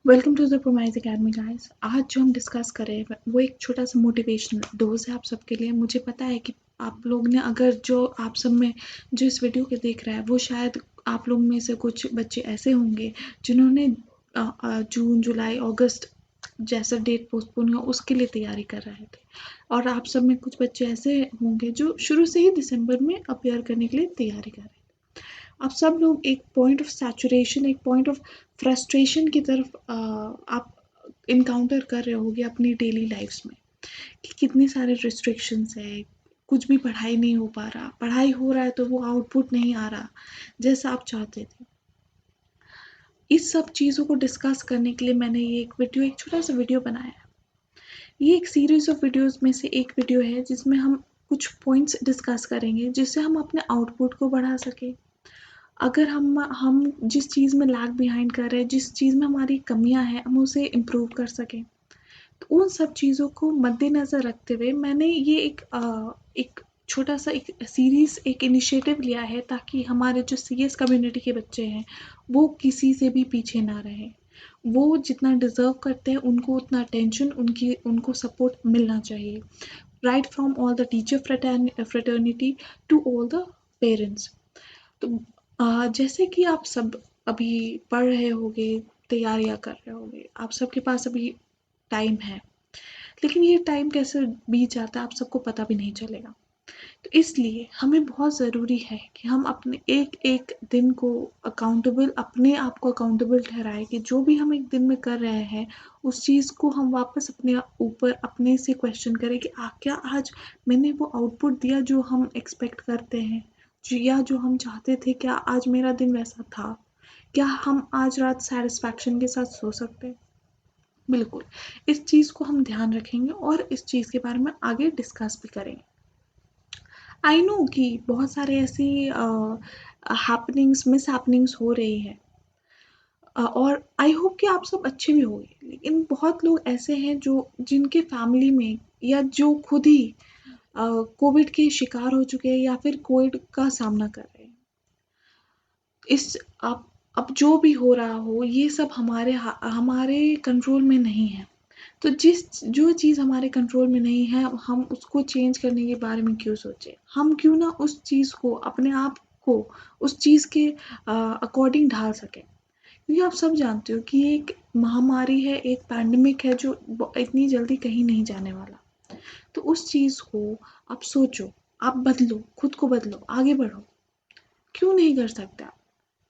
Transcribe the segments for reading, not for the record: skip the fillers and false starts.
Welcome to the Promise academy guys. आज जो हम डिस्कस कर रहे हैं वो एक छोटा सा मोटिवेशनल डोज है आप सबके लिए। मुझे पता है कि आप लोग ने अगर जो आप सब में जो इस वीडियो के देख रहा है वो शायद आप लोग में से कुछ बच्चे ऐसे होंगे जिन्होंने जून जुलाई अगस्त जैसा डेट पोस्टपोन हुआ उसके लिए तैयारी कर रहे थे, और आप सब में कुछ बच्चे ऐसे होंगे जो शुरू से ही दिसंबर में अपेयर करने के लिए तैयारी कर रहे हैं। आप सब लोग एक पॉइंट ऑफ सैचुरेशन, एक पॉइंट ऑफ फ्रस्ट्रेशन की तरफ आप इनकाउंटर कर रहे होगे अपनी डेली लाइफ्स में कि कितने सारे रिस्ट्रिक्शंस है, कुछ भी पढ़ाई नहीं हो पा रहा, पढ़ाई हो रहा है तो वो आउटपुट नहीं आ रहा जैसा आप चाहते थे। इस सब चीज़ों को डिस्कस करने के लिए मैंने ये एक छोटा सा वीडियो बनाया है। ये एक सीरीज ऑफ वीडियोस में से एक वीडियो है जिसमें हम कुछ पॉइंट्स डिस्कस करेंगे जिससे हम अपने आउटपुट को बढ़ा सकें। अगर हम जिस चीज़ में लैग बिहाइंड कर रहे हैं, जिस चीज़ में हमारी कमियां हैं, हम उसे इम्प्रूव कर सकें। तो उन सब चीज़ों को मद्देनज़र रखते हुए मैंने ये एक छोटा सा एक सीरीज़, एक इनिशिएटिव लिया है ताकि हमारे जो सीएस कम्युनिटी के बच्चे हैं वो किसी से भी पीछे ना रहें। वो जितना डिज़र्व करते हैं उनको उतना अटेंशन, उनको सपोर्ट मिलना चाहिए, right from all the teacher fraternity to all the parents. तो जैसे कि आप सब अभी पढ़ रहे होगे, तैयारियां कर रहे होगे, आप सबके पास अभी टाइम है, लेकिन ये टाइम कैसे बीत जाता है आप सबको पता भी नहीं चलेगा। तो इसलिए हमें बहुत ज़रूरी है कि हम अपने एक एक दिन को अकाउंटेबल, अपने आप को अकाउंटेबल ठहराए कि जो भी हम एक दिन में कर रहे हैं उस चीज़ को हम वापस अपने ऊपर अपने से क्वेश्चन करें कि क्या आज मैंने वो आउटपुट दिया जो हम एक्सपेक्ट करते हैं, या जो हम चाहते थे, क्या आज मेरा दिन वैसा था, क्या हम आज रात सेटिस्फैक्शन के साथ सो सकते हैं। बिल्कुल, इस चीज़ को हम ध्यान रखेंगे और इस चीज़ के बारे में आगे डिस्कस भी करेंगे। आई नो कि बहुत सारे ऐसी हैपनिंग्स, मिस हैपनिंग्स हो रही है, और आई होप कि आप सब अच्छे भी होंगे, लेकिन बहुत लोग ऐसे हैं जो जिनके फैमिली में या जो खुद ही कोविड के शिकार हो चुके हैं या फिर कोविड का सामना कर रहे हैं। इस अब जो भी हो रहा हो ये सब हमारे कंट्रोल में नहीं है। तो जो चीज़ हमारे कंट्रोल में नहीं है हम उसको चेंज करने के बारे में क्यों सोचें। हम क्यों ना उस चीज़ को, अपने आप को उस चीज़ के अकॉर्डिंग ढाल सकें, क्योंकि आप सब जानते हो कि ये एक महामारी है, एक पैंडेमिक है जो इतनी जल्दी कहीं नहीं जाने वाला। तो उस चीज़ को आप सोचो, आप बदलो, खुद को बदलो, आगे बढ़ो। क्यों नहीं कर सकते आप?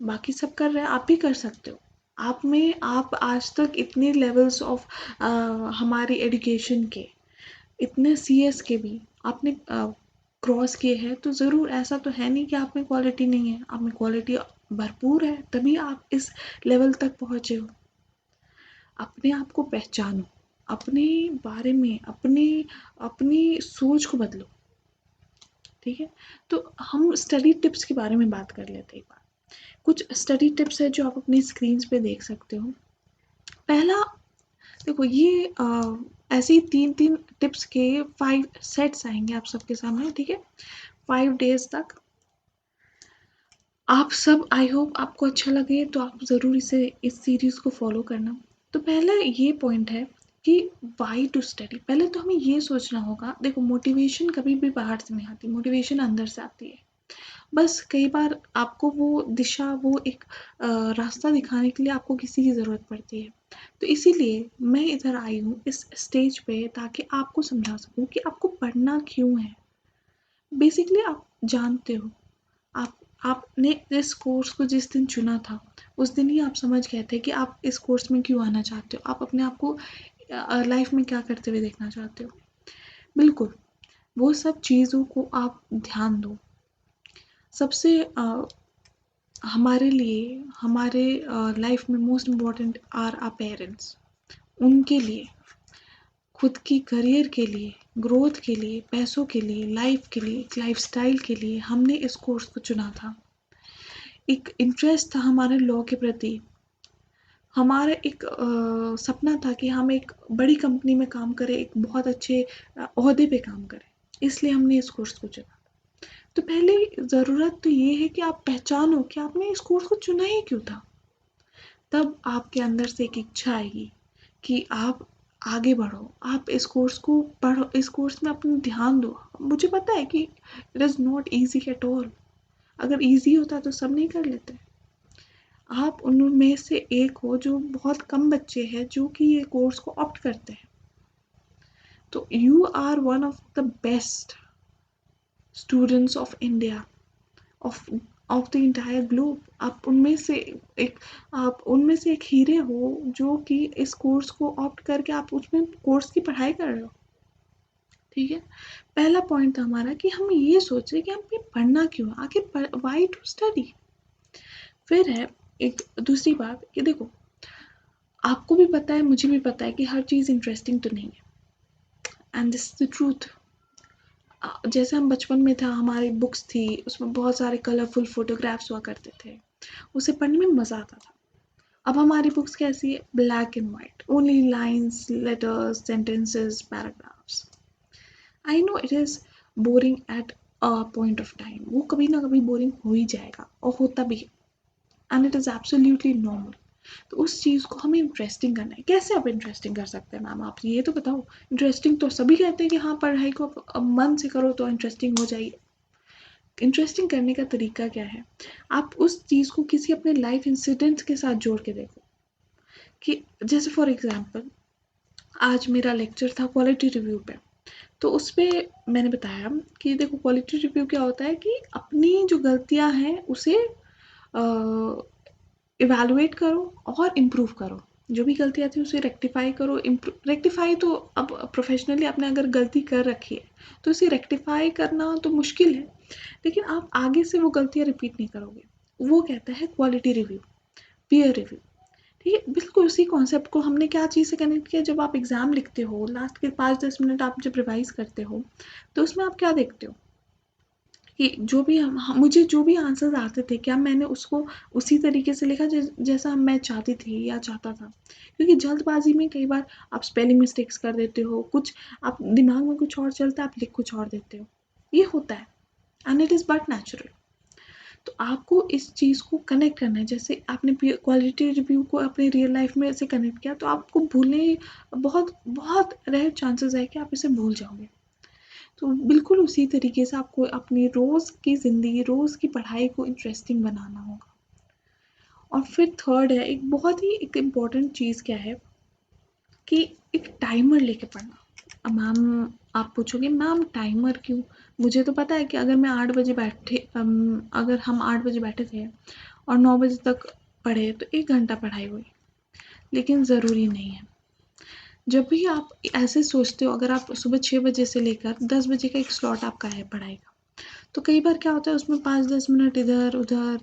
बाकी सब कर रहे हैं, आप भी कर सकते हो। आप आज तक इतने लेवल्स ऑफ हमारी एजुकेशन के, इतने सीएस के भी आपने क्रॉस किए हैं, तो ज़रूर ऐसा तो है नहीं कि आप में क्वालिटी नहीं है, आप में क्वालिटी भरपूर है, तभी आप इस लेवल तक पहुँचे हो। अपने आप को पहचानो, अपने बारे में अपनी सोच को बदलो। ठीक है, तो हम स्टडी टिप्स के बारे में बात कर लेते हैं एक बार। कुछ स्टडी टिप्स है जो आप अपनी स्क्रीन पे देख सकते हो। पहला, देखो ये ऐसे ही 3-3 टिप्स के 5 सेट्स आएँगे आप सबके सामने, ठीक है? 5 डेज़ तक। आप सब, आई होप आपको अच्छा लगे तो आप ज़रूर इस सीरीज़ को फ़ॉलो करना। तो पहला ये पॉइंट है कि व्हाई टू स्टडी। पहले तो हमें ये सोचना होगा, देखो मोटिवेशन कभी भी बाहर से नहीं आती, मोटिवेशन अंदर से आती है। बस कई बार आपको वो दिशा, वो एक रास्ता दिखाने के लिए आपको किसी की ज़रूरत पड़ती है। तो इसीलिए मैं इधर आई हूँ इस स्टेज पे ताकि आपको समझा सकूँ कि आपको पढ़ना क्यों है। बेसिकली आप जानते हो, आप आपने इस कोर्स को जिस दिन चुना था, उस दिन ही आप समझ गए थे कि आप इस कोर्स में क्यों आना चाहते हो। आप अपने आप को लाइफ में क्या करते हुए देखना चाहते हो। बिल्कुल, वो सब चीज़ों को आप ध्यान दो। सबसे हमारे लिए, हमारे लाइफ में most important are our parents. उनके लिए, खुद की करियर के लिए, ग्रोथ के लिए, पैसों के लिए, लाइफ के लिए, एक लाइफस्टाइल के लिए हमने इस कोर्स को चुना था। एक इंटरेस्ट था हमारे लॉ के प्रति। हमारा एक सपना था कि हम एक बड़ी कंपनी में काम करें, एक बहुत अच्छे ओहदे पे काम करें। इसलिए हमने इस कोर्स को चुना। तो पहले ज़रूरत तो ये है कि आप पहचानो कि आपने इस कोर्स को चुना ही क्यों था। तब आपके अंदर से एक इच्छा आएगी कि आप आगे बढ़ो, आप इस कोर्स को पढ़ो, इस कोर्स में अपना ध्यान दो। मुझे पता है कि it is not easy at all. अगर ईजी होता तो सब नहीं कर लेते। आप उनमें से एक हो जो बहुत कम बच्चे हैं जो कि ये कोर्स को ऑप्ट करते हैं। तो you are one of the best students of India, of of the entire globe. आप उनमें से एक हीरे हो जो कि इस कोर्स को ऑप्ट करके आप उसमें कोर्स की पढ़ाई कर रहे हो। ठीक है, पहला पॉइंट था हमारा कि हम ये सोच रहे कि हम ये पढ़ना क्यों, आखिर वाई टू स्टडी। फिर है एक दूसरी बात कि देखो, आपको भी पता है, मुझे भी पता है कि हर चीज़ इंटरेस्टिंग तो नहीं है, and this is the truth. जैसे हम बचपन में था, हमारी बुक्स थी, उसमें बहुत सारे कलरफुल फोटोग्राफ्स हुआ करते थे, उसे पढ़ने में मज़ा आता था। अब हमारी बुक्स कैसी है? Black and white, only lines, letters, sentences, paragraphs. I know it is boring at a point of time, वो कभी ना कभी बोरिंग हो ही जाएगा और होता भी है, and it is absolutely normal. तो उस चीज़ को हमें इंटरेस्टिंग करना है। कैसे आप इंटरेस्टिंग कर सकते हैं मैम? आप ये तो बताओ। इंटरेस्टिंग तो सभी कहते हैं कि हाँ, पढ़ाई को आप मन से करो तो इंटरेस्टिंग हो जाएगी। इंटरेस्टिंग करने का तरीका क्या है? आप उस चीज़ को किसी अपने लाइफ इंसिडेंट्स के साथ जोड़ के देखो। कि जैसे फॉर एग्जांपल, आज मेरा लेक्चर था क्वालिटी रिव्यू पे, तो उस पे मैंने बताया कि देखो, क्वालिटी रिव्यू क्या होता है कि अपनी जो गलतियां हैं उसे इवैल्यूएट करो और इम्प्रूव करो। जो भी गलतियाँ थी उसे रेक्टिफाई करो। रेक्टिफाई तो अब प्रोफेशनली आपने अगर गलती कर रखी है तो उसे रेक्टिफाई करना तो मुश्किल है, लेकिन आप आगे से वो गलतियाँ रिपीट नहीं करोगे। वो कहता है क्वालिटी रिव्यू, पीयर रिव्यू। ठीक है, बिल्कुल उसी कॉन्सेप्ट को हमने क्या चीज़ से कनेक्ट किया। जब आप एग्ज़ाम लिखते हो, लास्ट के 5-10 मिनट आप जब रिवाइज करते हो, तो उसमें आप क्या देखते हो कि जो भी मुझे जो भी आंसर्स आते थे, क्या मैंने उसको उसी तरीके से लिखा जैसा मैं चाहती थी या चाहता था? क्योंकि जल्दबाजी में कई बार आप स्पेलिंग मिस्टेक्स कर देते हो, कुछ आप दिमाग में कुछ और चलता है, आप लिख कुछ और देते हो। ये होता है, and it is but natural. तो आपको इस चीज़ को कनेक्ट करना है। जैसे आपने क्वालिटी रिव्यू को अपने रियल लाइफ में ऐसे कनेक्ट किया, तो आपको भूलने बहुत बहुत रेयर चांसेस है कि आप इसे भूल जाओगे। तो बिल्कुल उसी तरीके से आपको अपनी रोज़ की ज़िंदगी, रोज़ की पढ़ाई को इंटरेस्टिंग बनाना होगा। और फिर थर्ड है, एक बहुत ही एक इम्पॉर्टेंट चीज़ क्या है कि एक टाइमर लेके पढ़ना। अब मैम, आप पूछोगे मैम टाइमर क्यों? मुझे तो पता है कि अगर मैं 8 बजे अगर हम 8 बजे बैठे थे और 9 बजे तक पढ़े तो 1 घंटा पढ़ाई हुई, लेकिन ज़रूरी नहीं है। जब भी आप ऐसे सोचते हो, अगर आप सुबह 6 बजे से लेकर 10 बजे का एक स्लॉट आपका है पढ़ाई का, तो कई बार क्या होता है उसमें 5-10 मिनट इधर-उधर,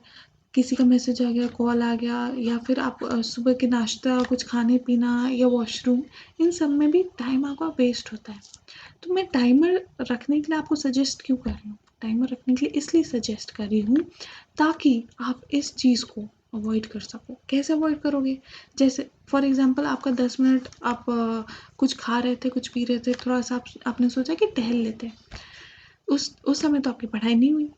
किसी का मैसेज आ गया, कॉल आ गया, या फिर आप सुबह के नाश्ता, कुछ खाने-पीना या वॉशरूम, इन सब में भी टाइम आपका वेस्ट होता है। तो मैं टाइमर रखने के लिए आपको सजेस्ट क्यों कर रही हूँ? टाइमर रखने के लिए इसलिए सजेस्ट कर रही हूँ ताकि आप इस चीज़ को अवॉइड कर सको। कैसे अवॉइड करोगे? जैसे फॉर एग्ज़ाम्पल, आपका 10 मिनट आप कुछ खा रहे थे, कुछ पी रहे थे, थोड़ा-सा आपने सोचा कि टहल लेते हैं। उस समय तो आपकी पढ़ाई नहीं हुई,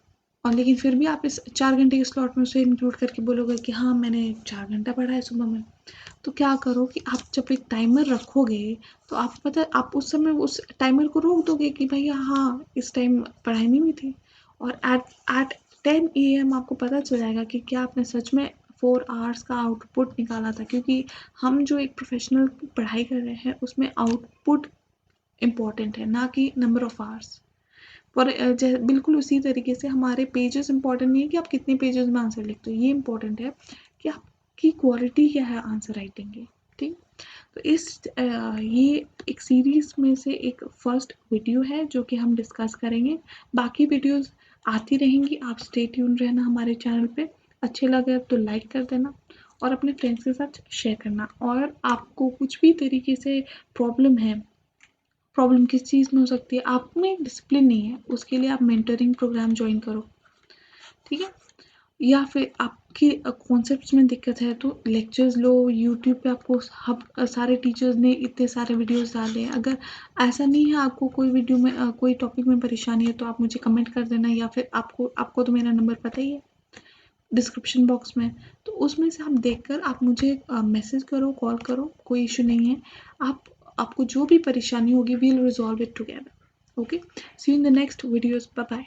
और लेकिन फिर भी आप इस 4 घंटे के स्लॉट में उसे इंक्लूड करके बोलोगे कि हाँ, मैंने 4 घंटा पढ़ा है सुबह में। तो क्या करो कि आप जब एक टाइमर रखोगे, तो आपको पता है आप उस समय उस टाइमर को रोक दोगे कि भैया हाँ, इस टाइम पढ़ाई नहीं हुई थी, और एट 10 AM आपको पता चल जाएगा कि क्या आपने सच में 4 आवर्स का आउटपुट निकाला था। क्योंकि हम जो एक प्रोफेशनल पढ़ाई कर रहे हैं उसमें आउटपुट इम्पॉर्टेंट है, ना कि नंबर ऑफ आवर्स। बिल्कुल उसी तरीके से हमारे पेजेस इंपॉर्टेंट नहीं है कि आप कितने पेजेस में आंसर लिखते हो, ये इंपॉर्टेंट है कि आपकी क्वालिटी क्या है आंसर राइटिंग की। ठीक, तो ये एक सीरीज में से एक फर्स्ट वीडियो है जो कि हम डिस्कस करेंगे। बाकी वीडियोस आती रहेंगी, आप स्टे ट्यून रहना हमारे चैनल पे। अच्छे लगे तो लाइक कर देना और अपने फ्रेंड्स के साथ शेयर करना। और आपको कुछ भी तरीके से प्रॉब्लम है, प्रॉब्लम किस चीज़ में हो सकती है, आप में डिसिप्लिन नहीं है, उसके लिए आप मेंटरिंग प्रोग्राम ज्वाइन करो। ठीक है, या फिर आपकी कॉन्सेप्ट्स में दिक्कत है तो लेक्चर्स लो। यूट्यूब पे आपको सारे टीचर्स ने इतने सारे वीडियोस डाले हैं। अगर ऐसा नहीं है आपको कोई वीडियो में कोई टॉपिक में परेशानी है तो आप मुझे कमेंट कर देना, या फिर आपको तो मेरा नंबर पता ही है। डिस्क्रिप्शन बॉक्स में, तो उसमें से आप देखकर आप मुझे मैसेज करो, कॉल करो, कोई इश्यू नहीं है। आपको जो भी परेशानी होगी, we will resolve it together. Okay, see you in the next videos, bye bye.